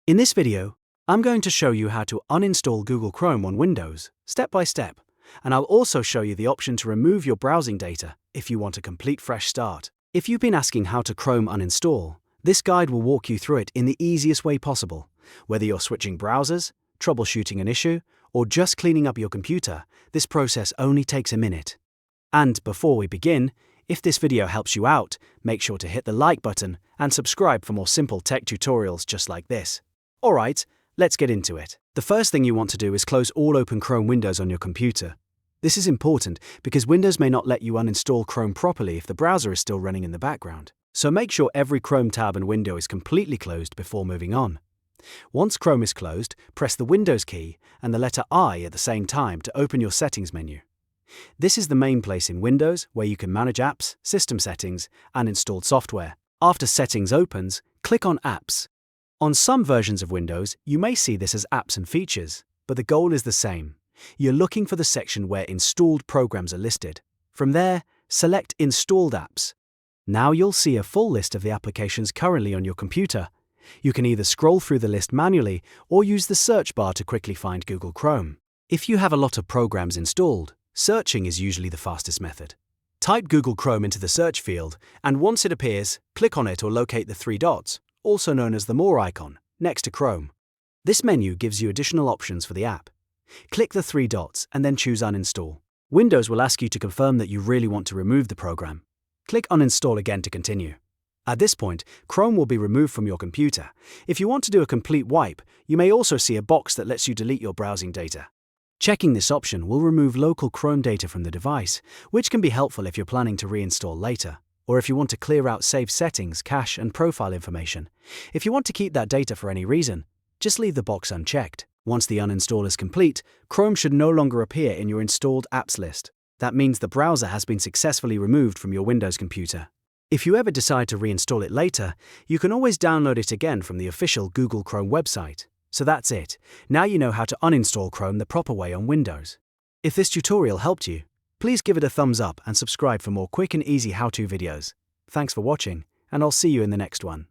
In this video, I'm going to show you how to uninstall Google Chrome on Windows, step by step, and I'll also show you the option to remove your browsing data if you want a complete fresh start. If you've been asking how to Chrome uninstall, this guide will walk you through it in the easiest way possible. Whether you're switching browsers, troubleshooting an issue, or just cleaning up your computer, this process only takes a minute. And before we begin, if this video helps you out, make sure to hit the like button and subscribe for more simple tech tutorials just like this. Alright, let's get into it. The first thing you want to do is close all open Chrome windows on your computer. This is important because Windows may not let you uninstall Chrome properly if the browser is still running in the background. So make sure every Chrome tab and window is completely closed before moving on. Once Chrome is closed, press the Windows key and the letter I at the same time to open your settings menu. This is the main place in Windows where you can manage apps, system settings, and installed software. After Settings opens, click on Apps. On some versions of Windows, you may see this as Apps and Features, but the goal is the same. You're looking for the section where installed programs are listed. From there, select Installed Apps. Now you'll see a full list of the applications currently on your computer. You can either scroll through the list manually or use the search bar to quickly find Google Chrome. If you have a lot of programs installed, searching is usually the fastest method. Type Google Chrome into the search field, and once it appears, click on it or locate the three dots, also known as the More icon, next to Chrome. This menu gives you additional options for the app. Click the three dots and then choose Uninstall. Windows will ask you to confirm that you really want to remove the program. Click Uninstall again to continue. At this point, Chrome will be removed from your computer. If you want to do a complete wipe, you may also see a box that lets you delete your browsing data. Checking this option will remove local Chrome data from the device, which can be helpful if you're planning to reinstall later, or if you want to clear out saved settings, cache, and profile information. If you want to keep that data for any reason, just leave the box unchecked. Once the uninstall is complete, Chrome should no longer appear in your installed apps list. That means the browser has been successfully removed from your Windows computer. If you ever decide to reinstall it later, you can always download it again from the official Google Chrome website. So that's it. Now you know how to uninstall Chrome the proper way on Windows. If this tutorial helped you, please give it a thumbs up and subscribe for more quick and easy how-to videos. Thanks for watching, and I'll see you in the next one.